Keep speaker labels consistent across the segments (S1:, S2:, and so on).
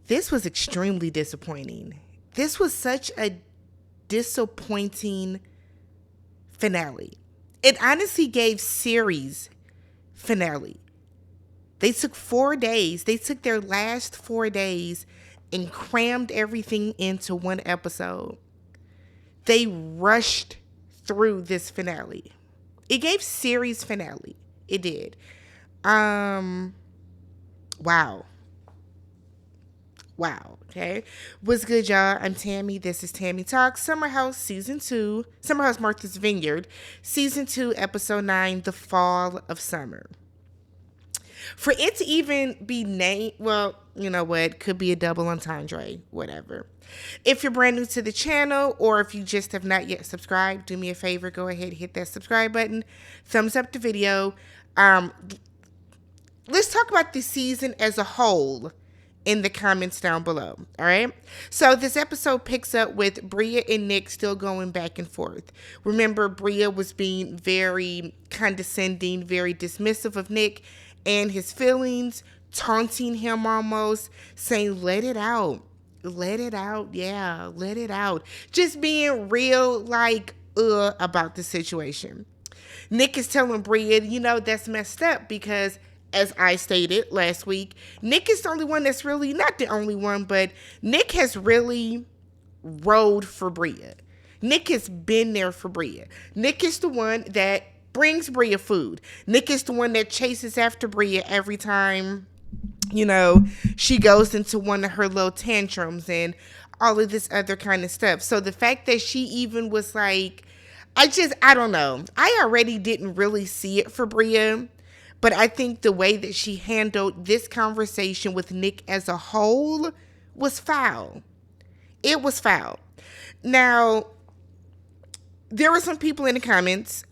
S1: This was extremely disappointing. This was such a disappointing finale. It honestly gave series finale. They took 4 days. They took their last 4 days and crammed everything into one episode. They rushed through this finale. It gave series finale. It did. Wow. Okay. What's good, y'all? I'm Tammy. This is TammyTalks, Summerhouse Season 2, Summerhouse Martha's Vineyard, Season 2, Episode 9, The Fall of Summer. For it to even be named, well, you know what, could be a double entendre, whatever. If you're brand new to the channel, or if you just have not yet subscribed, do me a favor, go ahead and hit that subscribe button, thumbs up the video. Let's talk about the season as a whole in the comments down below, all right? So this episode picks up with Bria and Nick still going back and forth. Remember, Bria was being very condescending, very dismissive of Nick and his feelings, taunting him almost, saying, let it out, yeah, let it out. Just being real, like, about the situation. Nick is telling Bria, you know, that's messed up because, as I stated last week, Nick is the only one that's really, not the only one, but Nick has really rode for Bria. Nick has been there for Bria. Nick is the one that brings Bria food. Nick is the one that chases after Bria every time, you know, she goes into one of her little tantrums and all of this other kind of stuff. So the fact that she even was like, I don't know. I already didn't really see it for Bria, but I think the way that she handled this conversation with Nick as a whole was foul. It was foul. Now, there were some people in the comments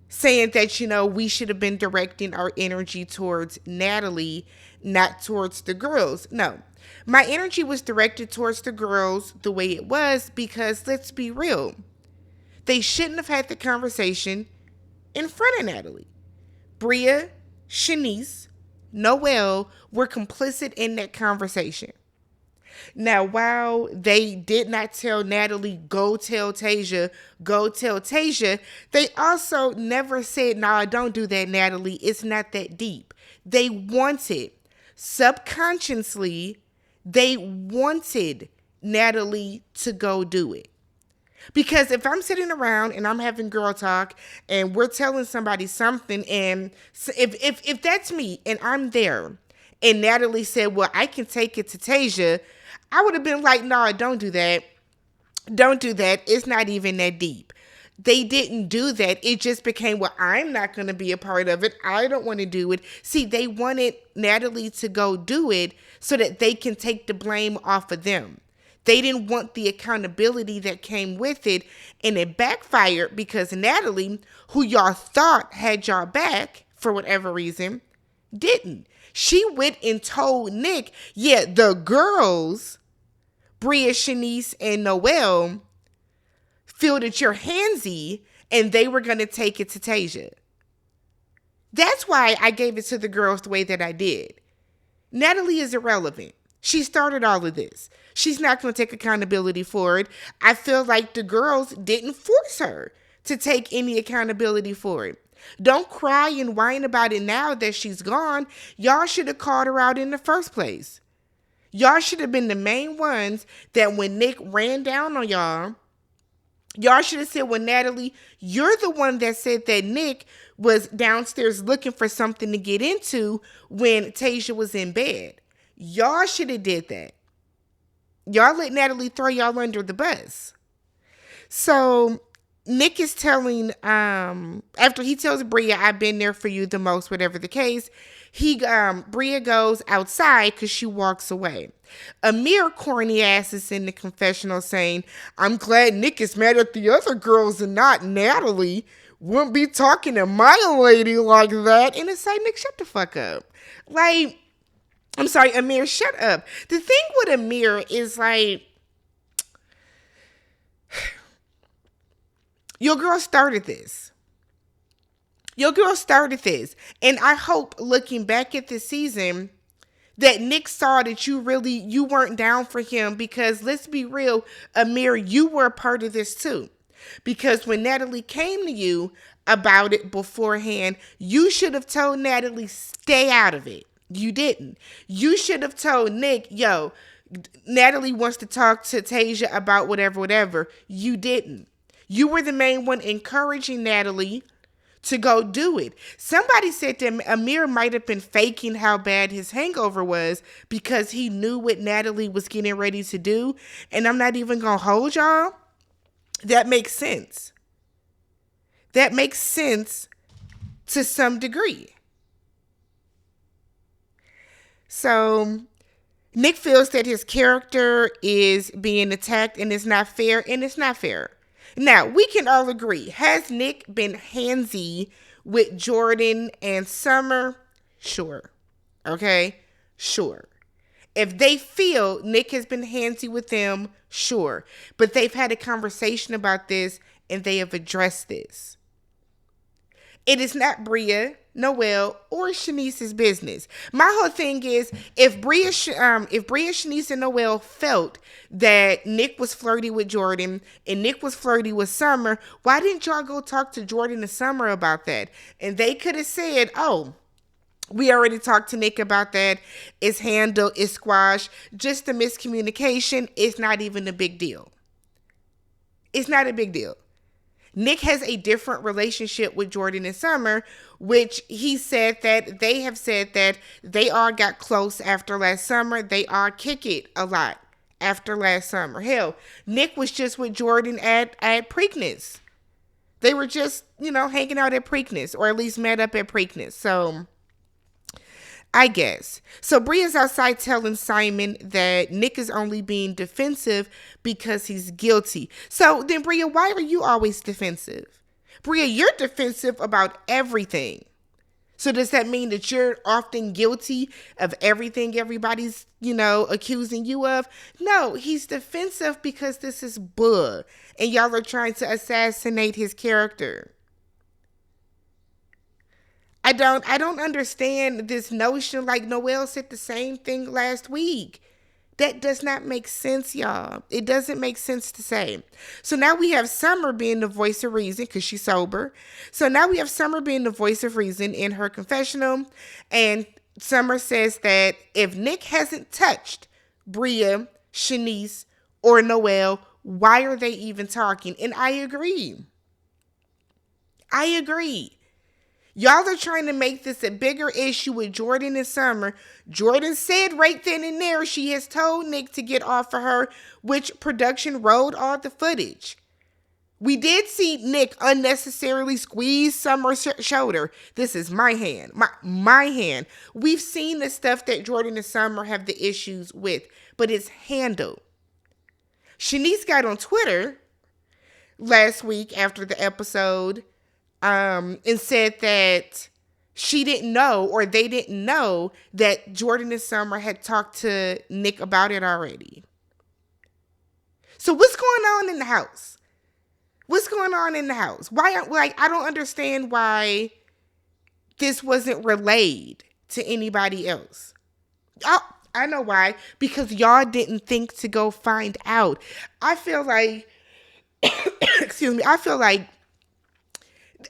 S1: saying that, you know, we should have been directing our energy towards Natalie, not towards the girls. No, my energy was directed towards the girls the way it was because, let's be real, they shouldn't have had the conversation in front of Natalie. Bria, Shanice, Noelle were complicit in that conversation. Now, while they did not tell Natalie, go tell Tasia, they also never said, nah, don't do that, Natalie. It's not that deep. They wanted, subconsciously, they wanted Natalie to go do it. Because if I'm sitting around and I'm having girl talk and we're telling somebody something, and if that's me and I'm there and Natalie said, well, I can take it to Tasia, I would have been like, no, don't do that. Don't do that. It's not even that deep. They didn't do that. It just became, well, I'm not going to be a part of it. I don't want to do it. See, they wanted Natalie to go do it so that they can take the blame off of them. They didn't want the accountability that came with it, and it backfired because Natalie, who y'all thought had y'all back for whatever reason, didn't. She went and told Nick, yeah, the girls, Bria, Shanice, and Noelle, feel that you're handsy, and they were going to take it to Tasia. That's why I gave it to the girls the way that I did. Natalie is irrelevant. She started all of this. She's not going to take accountability for it. I feel like the girls didn't force her to take any accountability for it. Don't cry and whine about it now that she's gone. Y'all should have called her out in the first place. Y'all should have been the main ones that when Nick ran down on y'all should have said, well, Natalie, you're the one that said that Nick was downstairs looking for something to get into when Tasia was in bed. Y'all should have did that. Y'all let Natalie throw y'all under the bus. So Nick is telling, after he tells Bria, I've been there for you the most, whatever the case, Bria goes outside because she walks away. Amir corny ass is in the confessional saying, I'm glad Nick is mad at the other girls and not Natalie. Wouldn't be talking to my lady like that. And it's like, Nick, shut the fuck up. Like, I'm sorry, Amir, shut up. The thing with Amir is like, your girl started this. And I hope looking back at this season That Nick saw that you weren't down for him, because let's be real, Amir, you were a part of this too. Because when Natalie came to you about it beforehand, you should have told Natalie, stay out of it. You didn't. You should have told Nick, yo, Natalie wants to talk to Tasia about whatever. You didn't. You were the main one encouraging Natalie to go do it. Somebody said that Amir might have been faking how bad his hangover was because he knew what Natalie was getting ready to do. And I'm not even going to hold y'all. That makes sense. That makes sense to some degree. So Nick feels that his character is being attacked and it's not fair, and it's not fair. Now, we can all agree, has Nick been handsy with Jordan and Summer? Sure. Okay? Sure. If they feel Nick has been handsy with them, sure. But they've had a conversation about this and they have addressed this. It is not Bria, Noelle, or Shanice's business. My whole thing is, if Bria, Shanice, and Noelle felt that Nick was flirty with Jordan and Nick was flirty with Summer, why didn't y'all go talk to Jordan and Summer about that? And they could have said, oh, we already talked to Nick about that. It's handled, it's squashed. Just a miscommunication. It's not even a big deal. It's not a big deal. Nick has a different relationship with Jordan and Summer, which he said that they have said that they all got close after last summer. They all kick it a lot after last summer. Hell, Nick was just with Jordan at Preakness. They were just, hanging out at Preakness, or at least met up at Preakness. So I guess. So Bria's outside telling Simon that Nick is only being defensive because he's guilty. So then, Bria, why are you always defensive? Bria, you're defensive about everything. So does that mean that you're often guilty of everything everybody's, accusing you of? No, he's defensive because this is bull, and y'all are trying to assassinate his character. I don't understand this notion. Like, Noelle said the same thing last week. That does not make sense, y'all. It doesn't make sense to say. So now we have Summer being the voice of reason because she's sober. So now we have Summer being the voice of reason in her confessional. And Summer says that if Nick hasn't touched Bria, Shanice, or Noelle, why are they even talking? And I agree. Y'all are trying to make this a bigger issue with Jordan and Summer. Jordan said right then and there she has told Nick to get off of her, which production rolled all the footage. We did see Nick unnecessarily squeeze Summer's shoulder. This is my hand. My hand. We've seen the stuff that Jordan and Summer have the issues with, but it's handled. Shanice got on Twitter last week after the episode and said that she didn't know, or they didn't know, that Jordan and Summer had talked to Nick about it already. So what's going on in the house? Why, I don't understand why this wasn't relayed to anybody else. Oh, I know why. Because y'all didn't think to go find out. I feel like,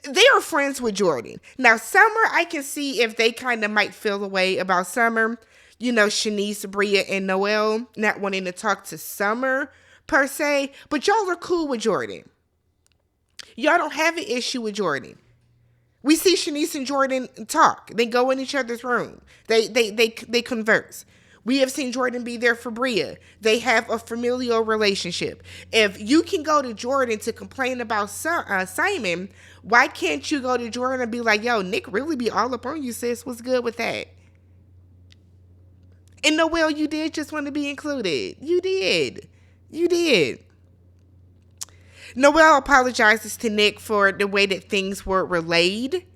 S1: they are friends with Jordan. Now, Summer, I can see if they kind of might feel a way about Summer. Shanice, Bria, and Noelle not wanting to talk to Summer, per se. But y'all are cool with Jordan. Y'all don't have an issue with Jordan. We see Shanice and Jordan talk. They go in each other's room. They converse. We have seen Jordan be there for Bria. They have a familial relationship. If you can go to Jordan to complain about Simon, why can't you go to Jordan and be like, yo, Nick really be all up on you, sis. What's good with that? And Noelle, you did just want to be included. You did. Noelle apologizes to Nick for the way that things were relayed.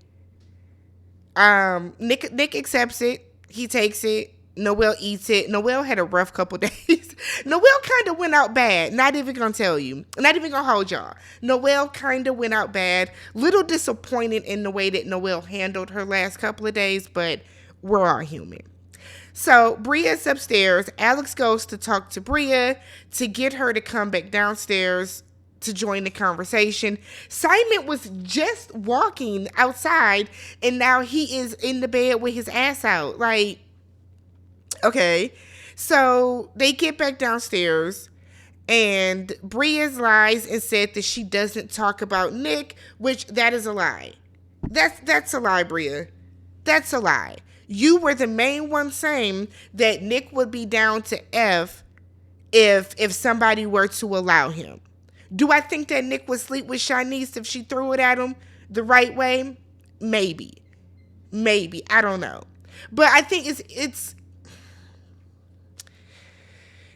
S1: Nick accepts it. He takes it. Noelle eats it. Noelle had a rough couple days. Noelle kind of went out bad. Not even gonna tell you. Not even gonna hold y'all. Noelle kind of went out bad. Little disappointed in the way that Noelle handled her last couple of days, but we're all human. So Bria's upstairs. Alex goes to talk to Bria to get her to come back downstairs to join the conversation. Simon was just walking outside and now he is in the bed with his ass out. Like, okay. So they get back downstairs and Bria lies and said that she doesn't talk about Nick, which that is a lie. That's a lie, Bria. That's a lie. You were the main one saying that Nick would be down to F if somebody were to allow him. Do I think that Nick would sleep with Shanice if she threw it at him the right way? Maybe. I don't know. But I think it's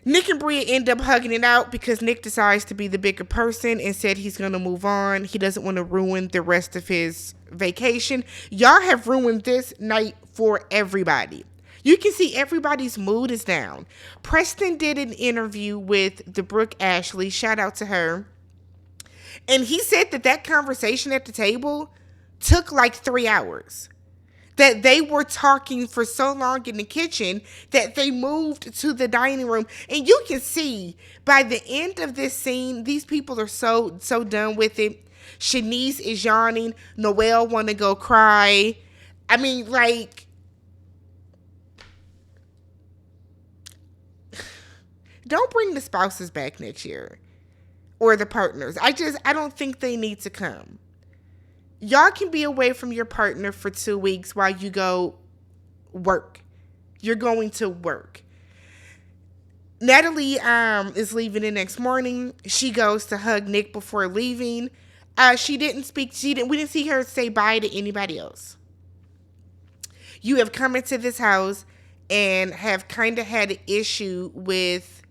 S1: Nick and Bria end up hugging it out because Nick decides to be the bigger person and said he's going to move on. He doesn't want to ruin the rest of his vacation. Y'all have ruined this night for everybody. You can see everybody's mood is down. Preston did an interview with the Brooke Ashley. Shout out to her. And he said that conversation at the table took like 3 hours. That they were talking for so long in the kitchen that they moved to the dining room. And you can see by the end of this scene, these people are so done with it. Shanice is yawning. Noelle want to go cry. I mean, like, don't bring the spouses back next year or the partners. I don't think they need to come. Y'all can be away from your partner for 2 weeks while you go work. You're going to work. Natalie is leaving the next morning. She goes to hug Nick before leaving. We didn't see her say bye to anybody else. You have come into this house and have kind of had an issue with,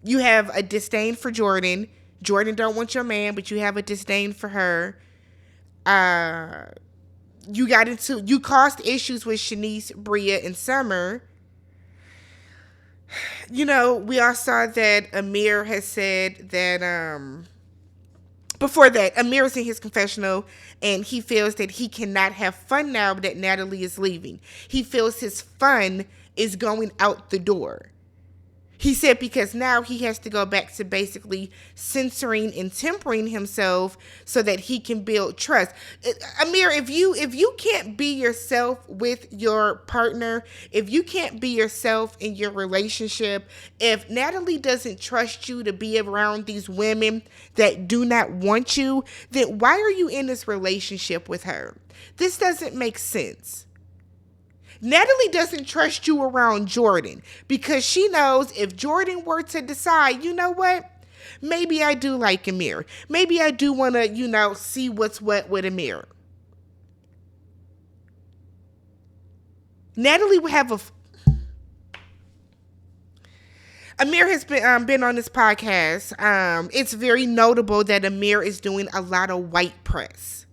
S1: you have a disdain for Jordan. Jordan don't want your man, but you have a disdain for her. You caused issues with Shanice, Bria, and Summer. You know, we all saw that Amir has said that, before that, Amir is in his confessional and he feels that he cannot have fun now that Natalie is leaving. He feels his fun is going out the door. He said because now he has to go back to basically censoring and tempering himself so that he can build trust. Amir, if you can't be yourself with your partner, if you can't be yourself in your relationship, if Natalie doesn't trust you to be around these women that do not want you, then why are you in this relationship with her? This doesn't make sense. Natalie doesn't trust you around Jordan because she knows if Jordan were to decide, you know what? Maybe I do like Amir. Maybe I do want to, see what's what with Amir. Natalie would have Amir has been on this podcast. It's very notable that Amir is doing a lot of white press.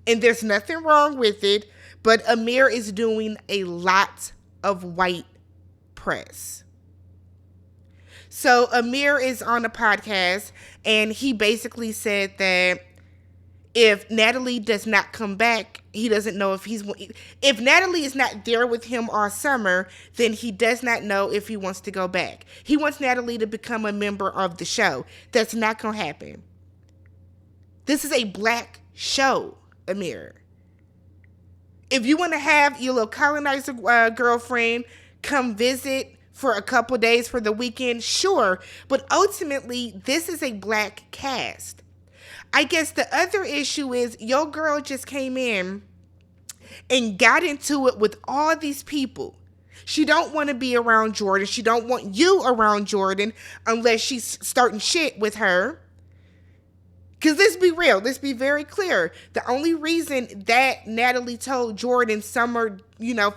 S1: And there's nothing wrong with it. But Amir is doing a lot of white press. So Amir is on a podcast and he basically said that if Natalie does not come back, he doesn't know if Natalie is not there with him all summer, then he does not know if he wants to go back. He wants Natalie to become a member of the show. That's not going to happen. This is a black show, Amir. If you want to have your little colonizer girlfriend come visit for a couple days for the weekend, sure. But ultimately, this is a black cast. I guess the other issue is your girl just came in and got into it with all these people. She don't want to be around Jordan. She don't want you around Jordan unless she's starting shit with her. Because let's be real. Let's be very clear. The only reason that Natalie told Jordan Summer,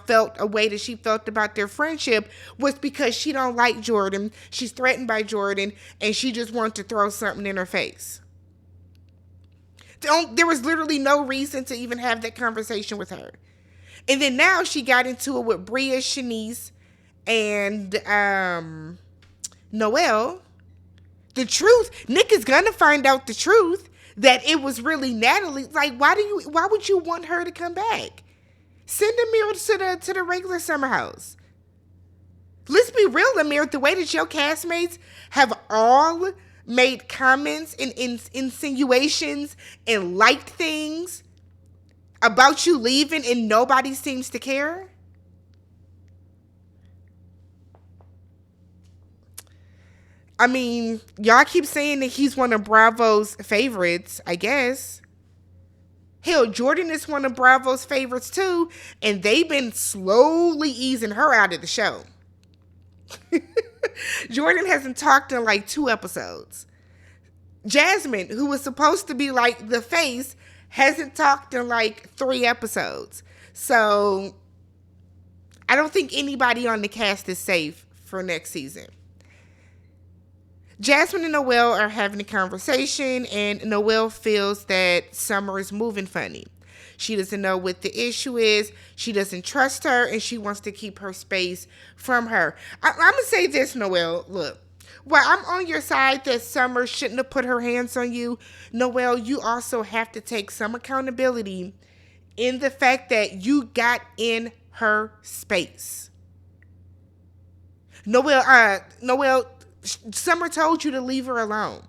S1: felt a way that she felt about their friendship was because she don't like Jordan. She's threatened by Jordan and she just wanted to throw something in her face. There was literally no reason to even have that conversation with her. And then now she got into it with Bria, Shanice, and Noelle. The truth, Nick is gonna find out the truth that it was really Natalie. Like, why would you want her to come back? Send Amir to the regular summer house. Let's be real, Amir. The way that your castmates have all made comments and insinuations and liked things about you leaving and nobody seems to care. I mean, y'all keep saying that he's one of Bravo's favorites, I guess. Hell, Jordan is one of Bravo's favorites too, and they've been slowly easing her out of the show. Jordan hasn't talked in like 2 episodes. Jasmine, who was supposed to be like the face, hasn't talked in like 3 episodes. So I don't think anybody on the cast is safe for next season. Jasmine and Noelle are having a conversation, and Noelle feels that Summer is moving funny. She doesn't know what the issue is. She doesn't trust her, and she wants to keep her space from her. I'm going to say this, Noelle. Look, while I'm on your side that Summer shouldn't have put her hands on you, Noelle, you also have to take some accountability in the fact that you got in her space. Noelle, Summer told you to leave her alone.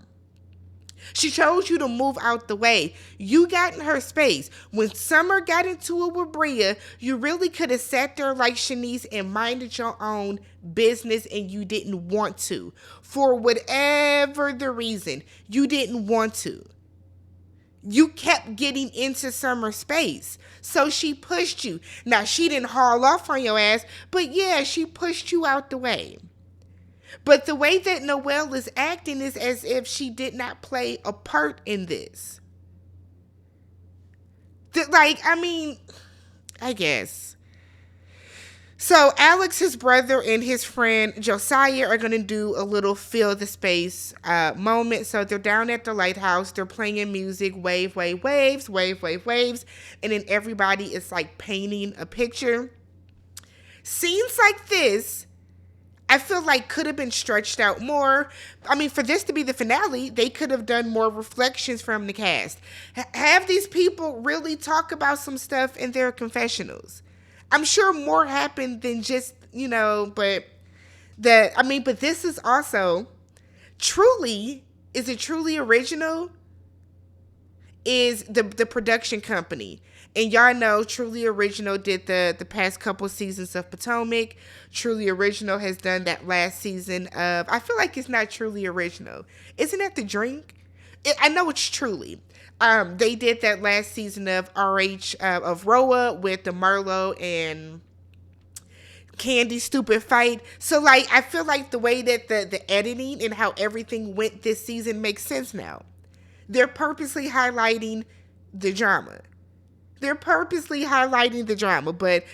S1: She told you to move out the way. You got in her space. When Summer got into it with Bria, you really could have sat there like Shanice and minded your own business, and you didn't want to. For whatever the reason, you didn't want to. You kept getting into Summer's space. So she pushed you. Now, she didn't haul off on your ass, but yeah, she pushed you out the way. But the way that Noelle is acting is as if she did not play a part in this. I guess. So Alex, his brother, and his friend Josiah are going to do a little fill the space moment. So they're down at the lighthouse. They're playing music, wave, wave, waves, wave, wave, waves. And then everybody is like painting a picture. Scenes like this, I feel like could have been stretched out more. I mean, for this to be the finale, they could have done more reflections from the cast. Have these people really talk about some stuff in their confessionals. I'm sure more happened than just, but this is also truly, is it truly original? Is the production company. And y'all know Truly Original did the past couple seasons of Potomac. Truly Original has done that last season of, I feel like it's not Truly Original. Isn't that the drink? I know it's Truly. They did that last season of RH, of Roa with the Marlo and Candy stupid fight. So I feel like the way that the editing and how everything went this season makes sense now. They're purposely highlighting the drama. But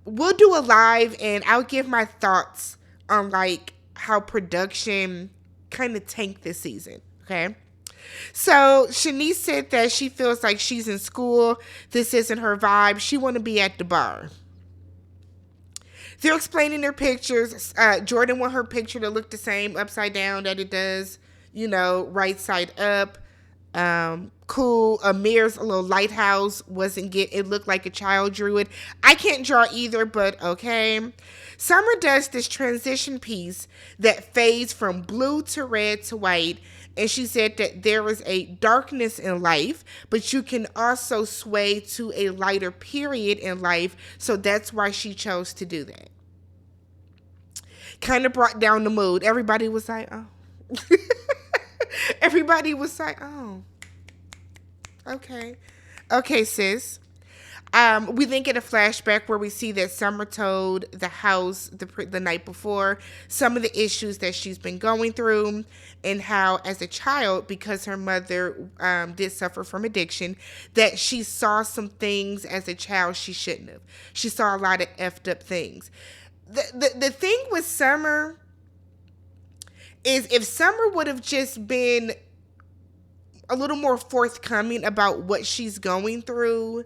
S1: we'll do a live and I'll give my thoughts on how production kind of tanked this season, okay? So Shanice said that she feels like she's in school. This isn't her vibe. She want to be at the bar. They're explaining their pictures. Jordan want her picture to look the same upside down that it does, right side up. Cool. Amir's little lighthouse it looked like a child drew it. I can't draw either, but okay. Summer does this transition piece that fades from blue to red to white, and she said that there is a darkness in life, but you can also sway to a lighter period in life, so that's why she chose to do that. Kind of brought down the mood. Everybody was like, oh. Everybody was like, oh. Okay, sis. We then get a flashback where we see that Summer told the house the night before some of the issues that she's been going through, and how as a child, because her mother did suffer from addiction, that she saw some things as a child she shouldn't have. She saw a lot of effed up things. The thing with Summer is, if Summer would have just been a little more forthcoming about what she's going through,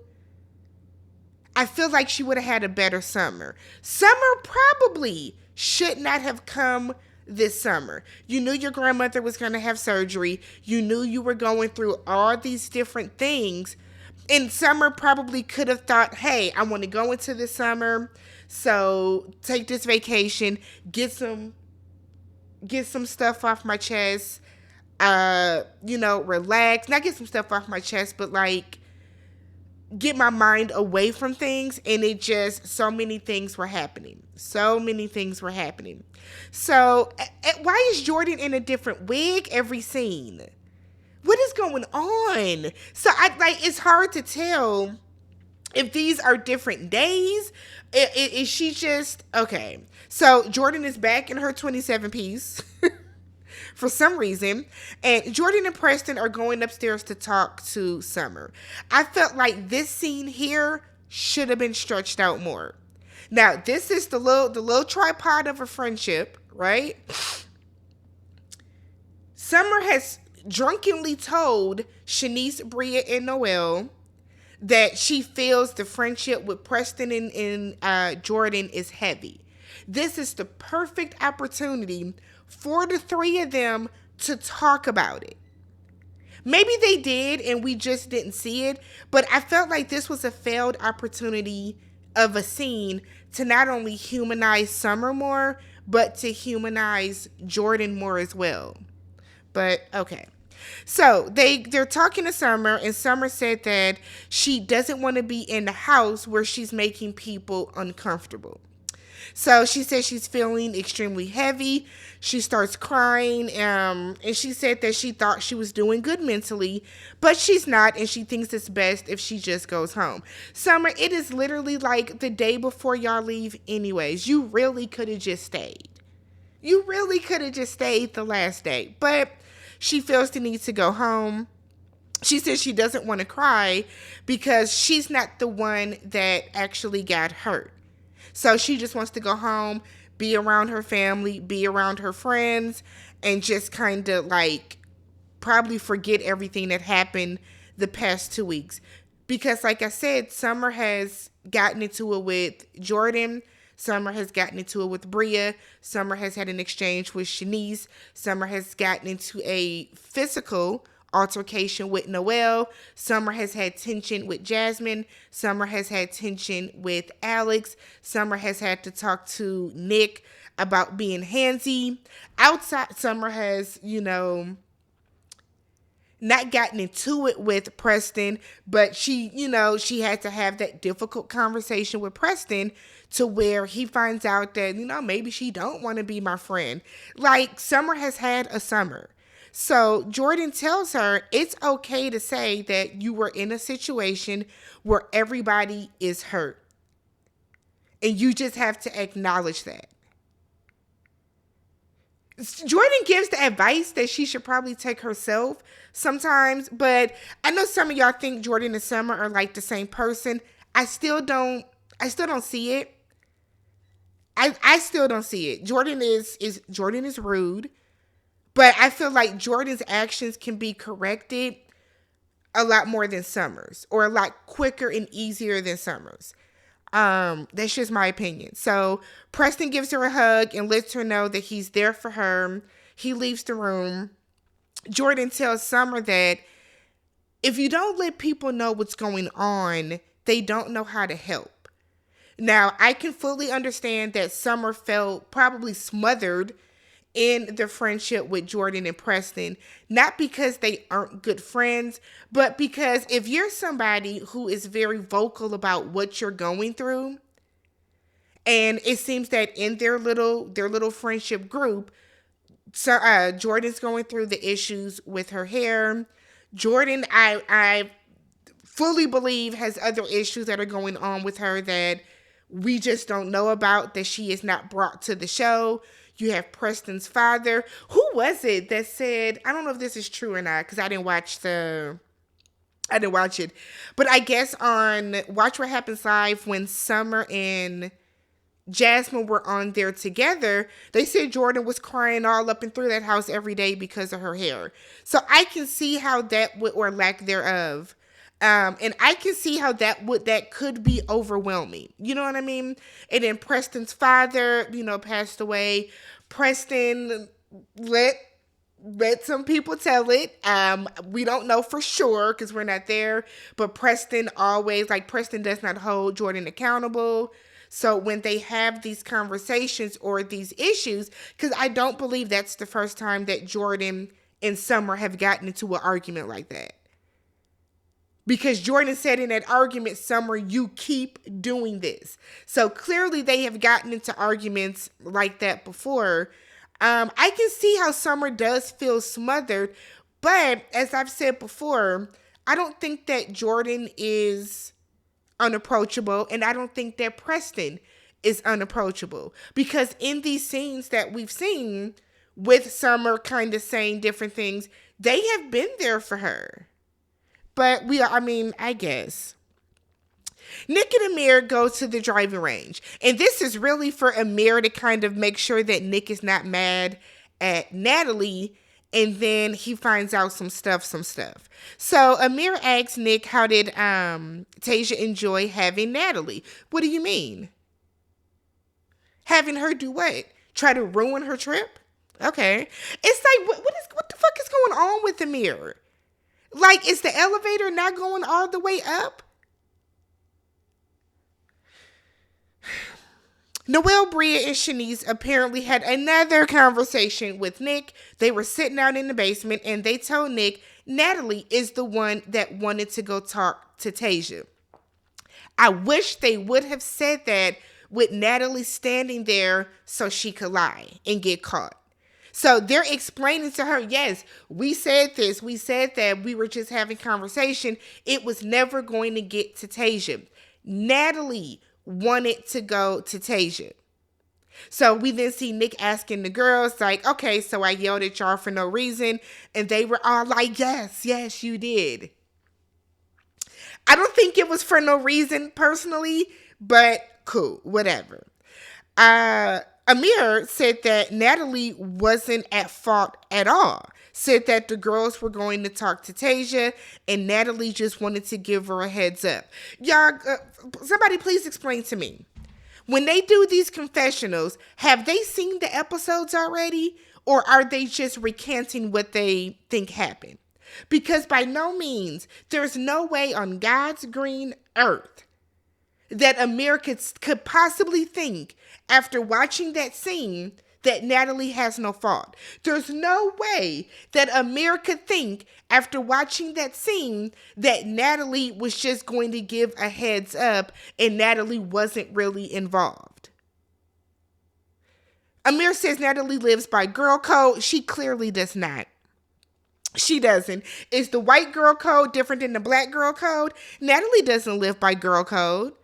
S1: I feel like she would have had a better summer. Summer probably should not have come this summer. You knew your grandmother was going to have surgery. You knew you were going through all these different things. And Summer probably could have thought, hey, I want to go into the summer, so take this vacation, get some stuff off my chest, relax. Not get some stuff off my chest, but like get my mind away from things. And it just, so many things were happening. So many things were happening. So why is Jordan in a different wig every scene? What is going on? So it's hard to tell if these are different days. Is she just, okay. So Jordan is back in her 27 piece for some reason. And Jordan and Preston are going upstairs to talk to Summer. I felt like this scene here should have been stretched out more. Now, this is the little tripod of a friendship, right? Summer has drunkenly told Shanice, Bria, and Noelle that she feels the friendship with Preston and Jordan is heavy. This is the perfect opportunity for the three of them to talk about it. Maybe they did and we just didn't see it, but I felt like this was a failed opportunity of a scene to not only humanize Summer more, but to humanize Jordan more as well. But okay. So they're talking to Summer, and Summer said that she doesn't want to be in the house where she's making people uncomfortable. So she said she's feeling extremely heavy. She starts crying, and she said that she thought she was doing good mentally, but she's not, and she thinks it's best if she just goes home. Summer, it is literally like the day before y'all leave anyways. You really could have just stayed. You really could have just stayed the last day, but she feels the need to go home. She says she doesn't want to cry because she's not the one that actually got hurt. So she just wants to go home, be around her family, be around her friends, and just kind of like probably forget everything that happened the past 2 weeks. Because like I said, Summer has gotten into it with Jordan. Summer has gotten into it with Bria. Summer has had an exchange with Shanice. Summer has gotten into a physical altercation with Noelle. Summer has had tension with Jasmine. Summer has had tension with Alex. Summer has had to talk to Nick about being handsy. Outside, Summer has, not gotten into it with Preston, but she had to have that difficult conversation with Preston to where he finds out that, maybe she don't want to be my friend. Like, Summer has had a summer. So Jordan tells her it's okay to say that you were in a situation where everybody is hurt. And you just have to acknowledge that. Jordan gives the advice that she should probably take herself sometimes, but I know some of y'all think Jordan and Summer are like the same person. I still don't see it. I still don't see it. Jordan is rude, but I feel like Jordan's actions can be corrected a lot more than Summer's, or a lot quicker and easier than Summer's. That's just my opinion. So Preston gives her a hug and lets her know that he's there for her. He leaves the room. Jordan tells Summer that if you don't let people know what's going on, they don't know how to help. Now, I can fully understand that Summer felt probably smothered in the friendship with Jordan and Preston, not because they aren't good friends, but because if you're somebody who is very vocal about what you're going through, and it seems that in their little friendship group, so Jordan's going through the issues with her hair. Jordan, I fully believe, has other issues that are going on with her that we just don't know about, that she is not brought to the show. You have Preston's father. Who was it that said, I don't know if this is true or not, because I didn't watch it. But I guess on Watch What Happens Live, when Summer and Jasmine were on there together, they said Jordan was crying all up and through that house every day because of her hair. So I can see how that would, or lack thereof, and I can see how that could be overwhelming. You know what I mean? And then Preston's father, passed away. Preston let let some people tell it. We don't know for sure because we're not there. But Preston does not hold Jordan accountable. So when they have these conversations or these issues, because I don't believe that's the first time that Jordan and Summer have gotten into an argument like that. Because Jordan said in that argument, Summer, you keep doing this. So clearly they have gotten into arguments like that before. I can see how Summer does feel smothered, but as I've said before, I don't think that Jordan is unapproachable, and I don't think that Preston is unapproachable, because in these scenes that we've seen with Summer kind of saying different things, they have been there for her. But I guess. Nick and Amir go to the driving range. And this is really for Amir to kind of make sure that Nick is not mad at Natalie. And then he finds out some stuff. So Amir asks Nick, how did Tasia enjoy having Natalie? What do you mean? Having her do what? Try to ruin her trip? Okay. It's like, what the fuck is going on with Amir? Like, is the elevator not going all the way up? Noelle, Bria, and Shanice apparently had another conversation with Nick. They were sitting out in the basement, and they told Nick Natalie is the one that wanted to go talk to Tasia. I wish they would have said that with Natalie standing there so she could lie and get caught. So they're explaining to her, yes, we said this, we said that, we were just having conversation. It was never going to get to Tasia. Natalie wanted to go to Tasia. So we then see Nick asking the girls, like, okay, so I yelled at y'all for no reason. And they were all like, yes, you did. I don't think it was for no reason personally, but cool, whatever. Amir said that Natalie wasn't at fault at all. Said that the girls were going to talk to Tasia and Natalie just wanted to give her a heads up. Y'all, somebody please explain to me. When they do these confessionals, have they seen the episodes already? Or are they just recanting what they think happened? Because by no means, there's no way on God's green earth that Amir could possibly think after watching that scene that Natalie has no fault. There's no way that Amir could think after watching that scene that Natalie was just going to give a heads up and Natalie wasn't really involved. Amir says Natalie lives by girl code. She clearly does not. She doesn't. Is the white girl code different than the black girl code? Natalie doesn't live by girl code.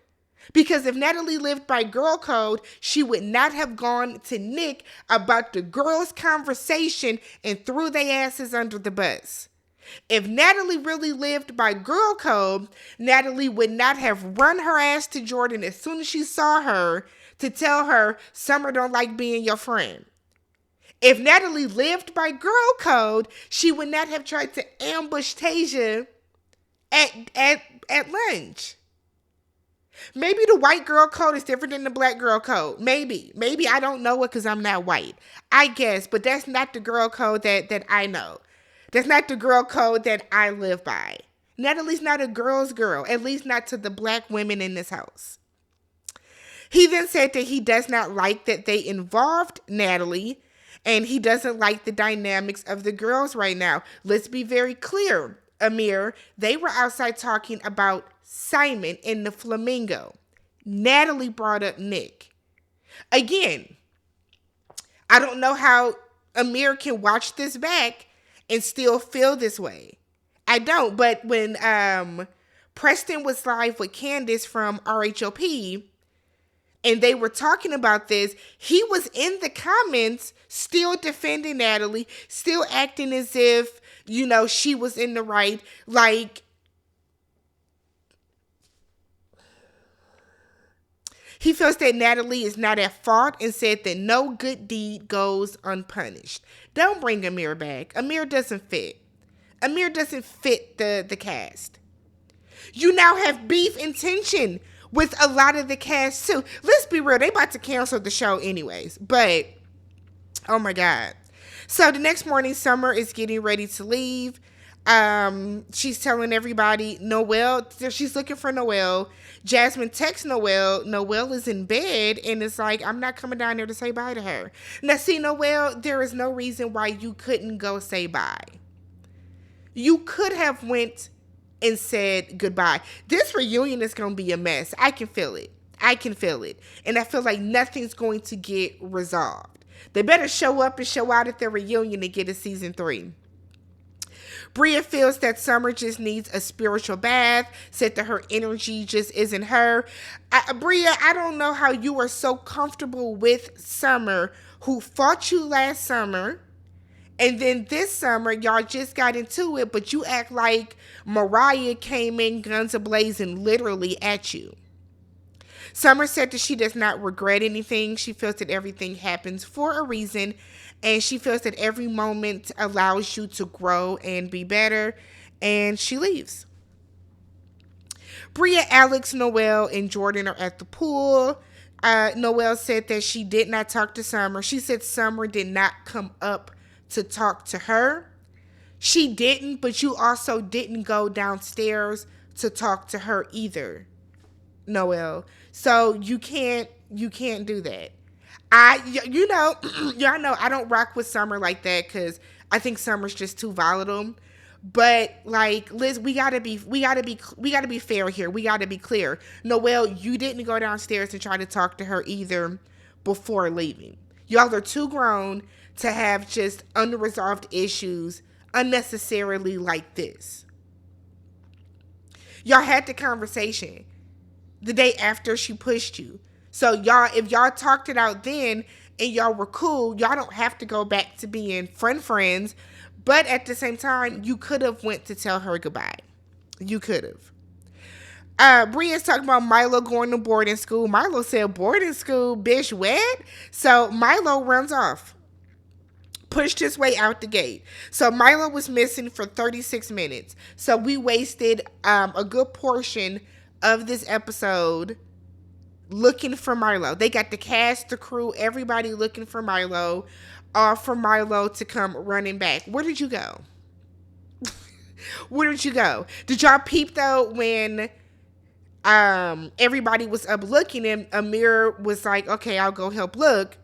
S1: Because if Natalie lived by girl code, she would not have gone to Nick about the girls' conversation and threw their asses under the bus. If Natalie really lived by girl code, Natalie would not have run her ass to Jordan as soon as she saw her to tell her, Summer don't like being your friend. If Natalie lived by girl code, she would not have tried to ambush Tasia at lunch. Maybe the white girl code is different than the black girl code. Maybe I don't know it because I'm not white. I guess, but that's not the girl code that I know. That's not the girl code that I live by. Natalie's not a girl's girl, at least not to the black women in this house. He then said that he does not like that they involved Natalie, and he doesn't like the dynamics of the girls right now. Let's be very clear, Amir. They were outside talking about Simon in the Flamingo. Natalie brought up Nick. Again, I don't know how Amir can watch this back and still feel this way. I don't, but when Preston was live with Candace from RHOP and they were talking about this, he was in the comments still defending Natalie, still acting as if, she was in the right. Like, he feels that Natalie is not at fault and said that no good deed goes unpunished. Don't bring Amir back. Amir doesn't fit. Amir doesn't fit the cast. You now have beef and tension with a lot of the cast too. Let's be real. They about to cancel the show anyways. But, oh my God. So the next morning, Summer is getting ready to leave. She's telling everybody Noelle, she's looking for Noelle. Jasmine texts Noelle. Noelle is in bed and it's like, I'm not coming down there to say bye to her. Now, see, Noelle, there is no reason why you couldn't go say bye. You could have went and said goodbye. This reunion is going to be a mess. I can feel it. And I feel like nothing's going to get resolved. They better show up and show out at their reunion and get a season 3. Bria feels that Summer just needs a spiritual bath, said that her energy just isn't her. Bria, I don't know how you are so comfortable with Summer, who fought you last summer, and then this summer, y'all just got into it, but you act like Mariah came in guns a-blazing literally at you. Summer said that she does not regret anything. She feels that everything happens for a reason, and she feels that every moment allows you to grow and be better, and she leaves. Bria, Alex, Noelle, and Jordan are at the pool. Noelle said that she did not talk to Summer. She said Summer did not come up to talk to her. She didn't, but you also didn't go downstairs to talk to her either, Noelle. So you can't do that. Y'all know I don't rock with Summer like that because I think Summer's just too volatile. But like, Liz, we gotta be fair here. We gotta be clear. Noelle, you didn't go downstairs and try to talk to her either before leaving. Y'all are too grown to have just unresolved issues unnecessarily like this. Y'all had the conversation the day after she pushed you. So y'all, if y'all talked it out then and y'all were cool, y'all don't have to go back to being friends. But at the same time, you could have went to tell her goodbye. You could have. Bria's talking about Milo going to boarding school. Milo said, boarding school, bitch, what? So Milo runs off. Pushed his way out the gate. So Milo was missing for 36 minutes. So we wasted a good portion of this episode looking for Milo. They got the cast, the crew, everybody looking for Milo, for Milo to come running back. Where did you go? Where did you go? Did y'all peep though when everybody was up looking and Amir was like, okay, I'll go help look.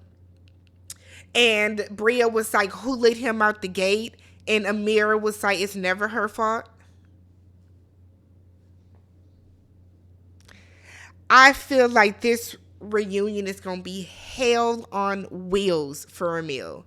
S1: And Bria was like, who let him out the gate? And Amir was like, it's never her fault. I feel like this reunion is going to be hell on wheels for Amir.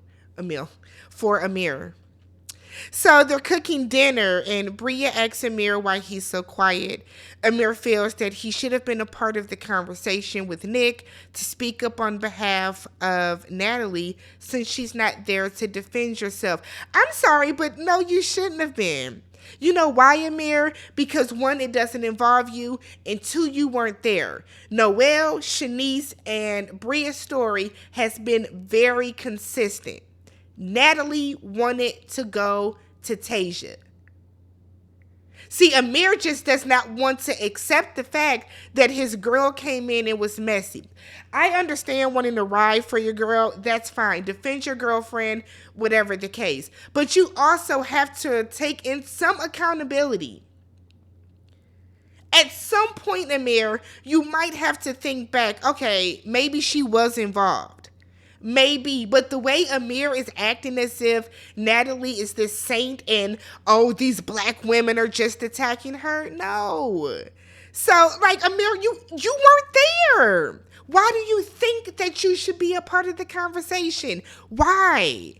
S1: So they're cooking dinner and Bria asks Amir why he's so quiet. Amir feels that he should have been a part of the conversation with Nick to speak up on behalf of Natalie since she's not there to defend yourself. I'm sorry, but no, you shouldn't have been. You know why, Amir? Because 1, it doesn't involve you, and 2, you weren't there. Noelle, Shanice, and Bria's story has been very consistent. Natalie wanted to go to Tasia. See, Amir just does not want to accept the fact that his girl came in and was messy. I understand wanting to ride for your girl. That's fine. Defend your girlfriend, whatever the case. But you also have to take in some accountability. At some point, Amir, you might have to think back, okay, maybe she was involved. Maybe, but the way Amir is acting as if Natalie is this saint and, oh, these black women are just attacking her. No. So, like, Amir, you weren't there. Why do you think that you should be a part of the conversation? Why?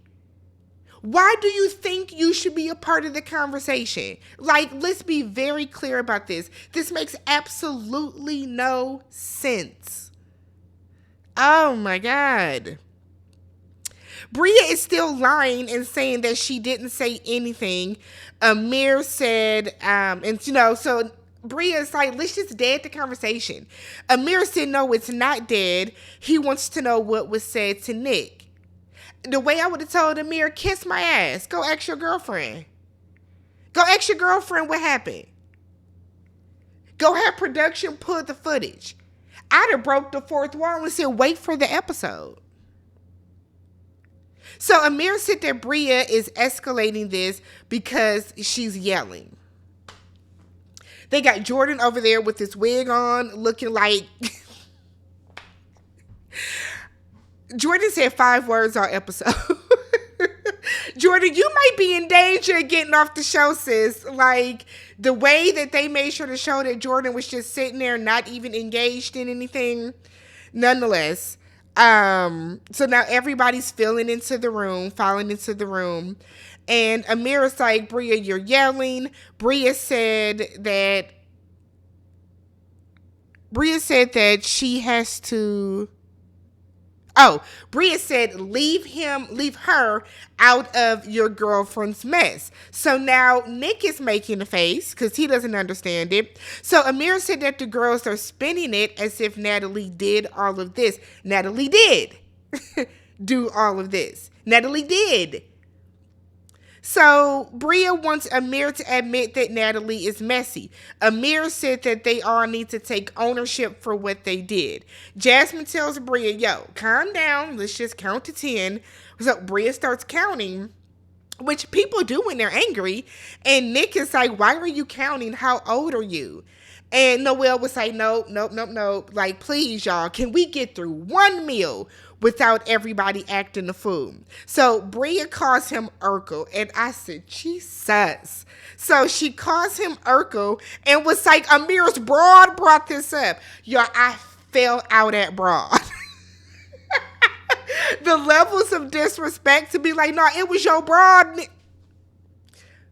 S1: Why do you think you should be a part of the conversation? Like, let's be very clear about this. This makes absolutely no sense. Oh, my God. Bria is still lying and saying that she didn't say anything. Amir said, so Bria is like, let's just dead the conversation. Amir said, no, it's not dead. He wants to know what was said to Nick. The way I would have told Amir, kiss my ass. Go ask your girlfriend. Go ask your girlfriend what happened. Go have production pull the footage. I'd have broke the fourth wall and said, wait for the episode. So Amir said that Bria is escalating this because she's yelling. They got Jordan over there with his wig on, looking like... Jordan said 5 words all episode. Jordan, you might be in danger of getting off the show, sis. Like, the way that they made sure to show that Jordan was just sitting there, not even engaged in anything. Nonetheless, so now everybody's falling into the room. And Amir is like, Bria, you're yelling. Bria said that she has to... Oh, Bria said, leave her out of your girlfriend's mess. So now Nick is making a face because he doesn't understand it. So Amir said that the girls are spinning it as if Natalie did all of this. Natalie did do all of this. Natalie did. So Bria wants Amir to admit that Natalie is messy. Amir said that they all need to take ownership for what they did. Jasmine tells Bria, yo, calm down. Let's just count to 10. So Bria starts counting, which people do when they're angry. And Nick is like, why are you counting? How old are you? And Noelle was like, nope. Like, please, y'all, can we get through one meal without everybody acting the fool? So Bria calls him Urkel. And I said, Jesus. So she calls him Urkel and was like, Amir's broad brought this up. Y'all, I fell out at broad. The levels of disrespect to be like, no, it was your broad.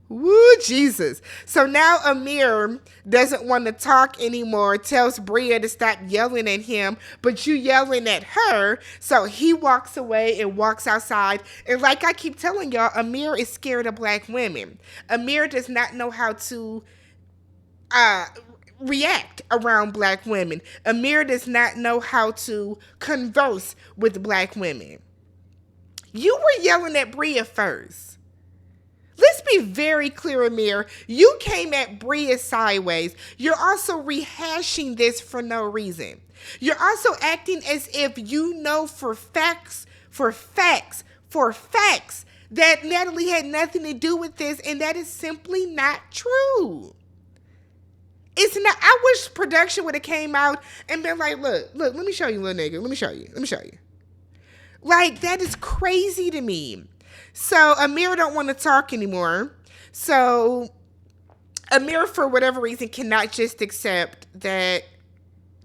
S1: Woo, Jesus. So now Amir doesn't want to talk anymore, tells Bria to stop yelling at him, but you yelling at her. So he walks away and walks outside. And like I keep telling y'all, Amir is scared of black women. Amir does not know how to react around black women. Amir does not know how to converse with black women. You were yelling at Bria first. Let's be very clear, Amir. You came at Bria sideways. You're also rehashing this for no reason. You're also acting as if you know for facts, that Natalie had nothing to do with this, and that is simply not true. It's not. I wish production would have came out and been like, look, let me show you, little nigga. Let me show you. Like, that is crazy to me. So Amir don't want to talk anymore. So Amir, for whatever reason, cannot just accept that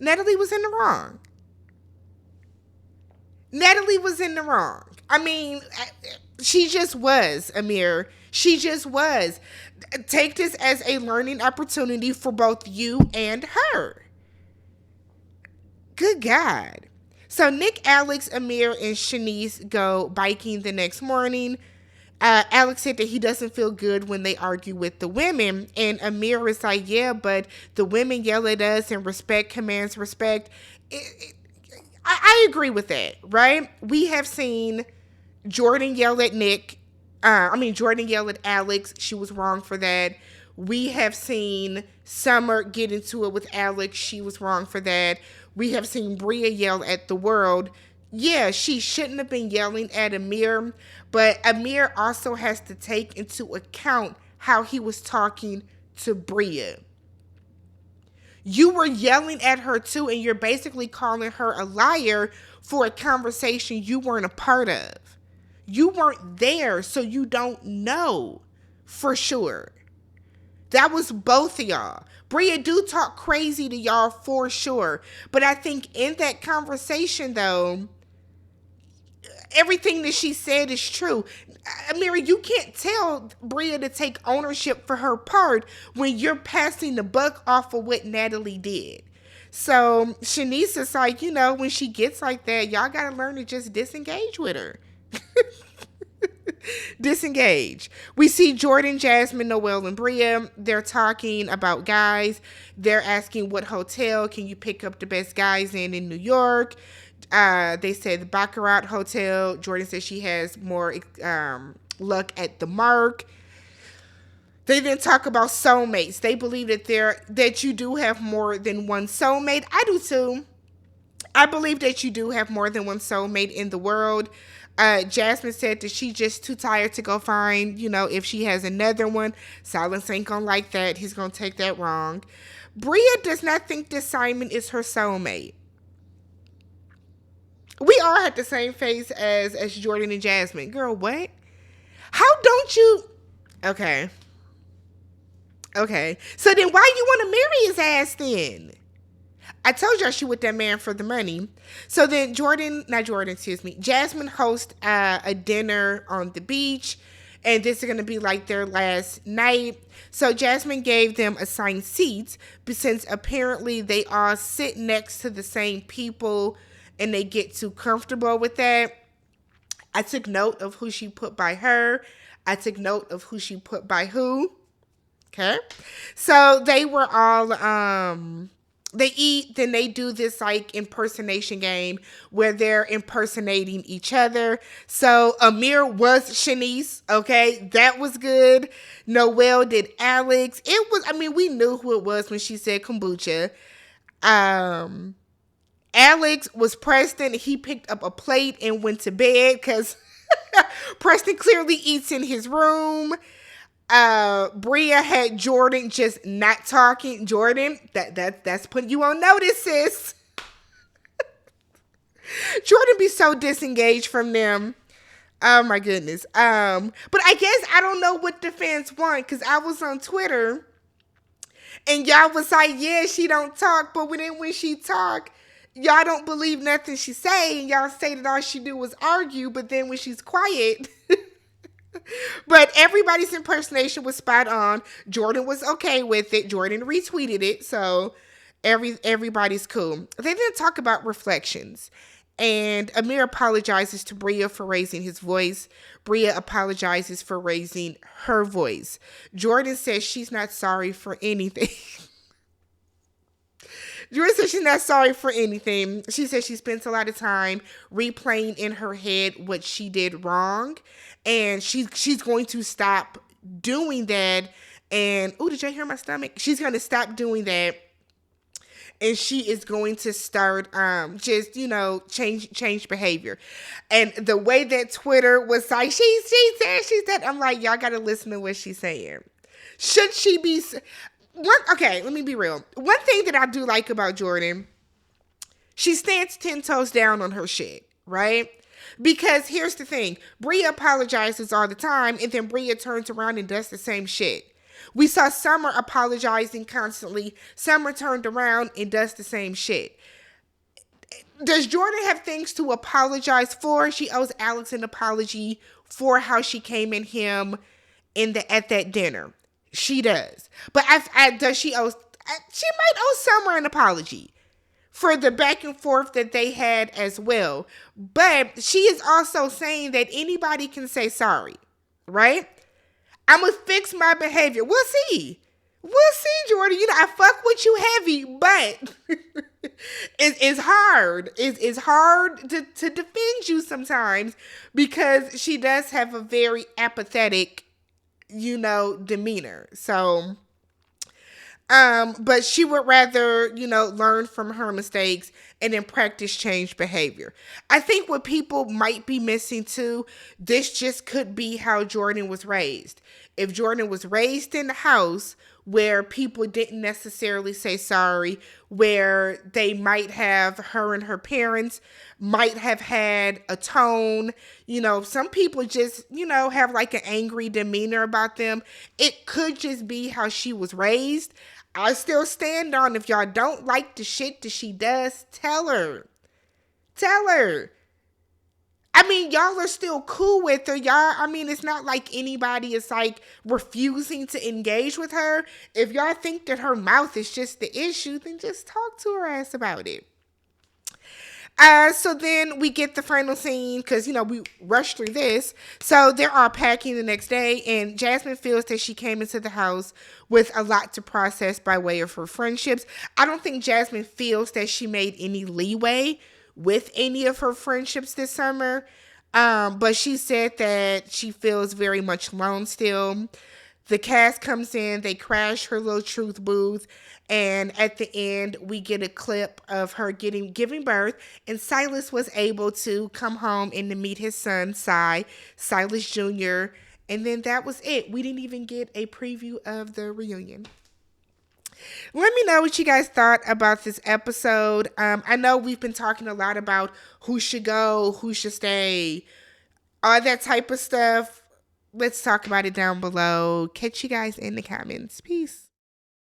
S1: Natalie was in the wrong. Natalie was in the wrong. I mean, she just was, Amir. She just was. Take this as a learning opportunity for both you and her. Good God. So Nick, Alex, Amir, and Shanice go biking the next morning. Alex said that he doesn't feel good when they argue with the women. And Amir is like, yeah, but the women yell at us and respect commands respect. I agree with that, right? We have seen Jordan yell at Jordan yell at Alex. She was wrong for that. We have seen Summer get into it with Alex. She was wrong for that. We have seen Bria yell at the world. Yeah, she shouldn't have been yelling at Amir, but Amir also has to take into account how he was talking to Bria. You were yelling at her too, and you're basically calling her a liar for a conversation you weren't a part of. You weren't there, so you don't know for sure. That was both of y'all. Bria do talk crazy to y'all for sure. But I think in that conversation, though, everything that she said is true. Amir, you can't tell Bria to take ownership for her part when you're passing the buck off of what Natalie did. So Shanice is like, when she gets like that, y'all got to learn to just disengage with her. Disengage. We see Jordan, Jasmine, Noelle, and Bria. They're talking about guys. They're asking what hotel can you pick up the best guys in New York. They said the Baccarat Hotel. Jordan says she has more luck at the Mark. They then talk about soulmates. They believe that you do have more than one soulmate. I do too. I believe that you do have more than one soulmate in the world. Jasmine said that she's just too tired to go find, if she has another one. Silence ain't gonna like that. He's gonna take that wrong. Bria does not think that Simon is her soulmate. We all had the same face as Jordan and Jasmine. Girl, what? How don't you? Okay. Okay. So then why you want to marry his ass then? I told y'all she with that man for the money. So then Jasmine hosts a dinner on the beach. And this is going to be like their last night. So Jasmine gave them assigned seats. But since apparently they all sit next to the same people and they get too comfortable with that, I took note of who she put by her. I took note of who she put by who. Okay. So they were all, they eat, then they do this like impersonation game where they're impersonating each other. So Amir was Shanice. Okay. That was good. Noelle did Alex. We knew who it was when she said kombucha. Alex was Preston. He picked up a plate and went to bed because Preston clearly eats in his room. Bria had Jordan just not talking. Jordan, that's putting you on notice, sis. Jordan be so disengaged from them. Oh my goodness. But I guess I don't know what the fans want, because I was on Twitter and y'all was like, yeah, she don't talk, but when she talk, y'all don't believe nothing she say, and y'all say that all she do was argue, but then when she's quiet. But everybody's impersonation was spot on. Jordan was okay with it. Jordan retweeted it, so everybody's cool. They didn't talk about reflections. And Amir apologizes to Bria for raising his voice. Bria apologizes for raising her voice. Jordan says she's not sorry for anything. Jordan says she's not sorry for anything. She says she spends a lot of time replaying in her head what she did wrong. And she's going to stop doing that. And, did y'all hear my stomach? She's going to stop doing that. And she is going to start change behavior. And the way that Twitter was like, she said, I'm like, y'all got to listen to what she's saying. Should she be... Okay, let me be real. One thing that I do like about Jordan, she stands 10 toes down on her shit, right? Because here's the thing. Bria apologizes all the time, and then Bria turns around and does the same shit. We saw Summer apologizing constantly. Summer turned around and does the same shit. Does Jordan have things to apologize for? She owes Alex an apology for how she came in him at that dinner. She does. But does she owe... She might owe Summer an apology for the back and forth that they had as well. But she is also saying that anybody can say sorry, right? I'm going to fix my behavior. We'll see. We'll see, Jordan. I fuck with you heavy, but it's hard. It's hard to defend you sometimes because she does have a very apathetic, demeanor. So... but she would rather, learn from her mistakes and then practice change behavior. I think what people might be missing too, this just could be how Jordan was raised. If Jordan was raised in a house where people didn't necessarily say sorry, where they might have, her and her parents might have had a tone, some people just, have like an angry demeanor about them. It could just be how she was raised. I still stand on, if y'all don't like the shit that she does, tell her. Tell her. Y'all are still cool with her. It's not like anybody is like refusing to engage with her. If y'all think that her mouth is just the issue, then just talk to her ass about it. So then we get the final scene because, we rushed through this. So they're all packing the next day, and Jasmine feels that she came into the house with a lot to process by way of her friendships. I don't think Jasmine feels that she made any leeway with any of her friendships this summer. But she said that she feels very much alone still. The cast comes in, they crash her little truth booth, and at the end we get a clip of her giving birth, and Silas was able to come home and to meet his son, Silas Jr., and then that was it. We didn't even get a preview of the reunion. Let me know what you guys thought about this episode. I know we've been talking a lot about who should go, who should stay, all that type of stuff. Let's talk about it down below. Catch you guys in the comments. Peace.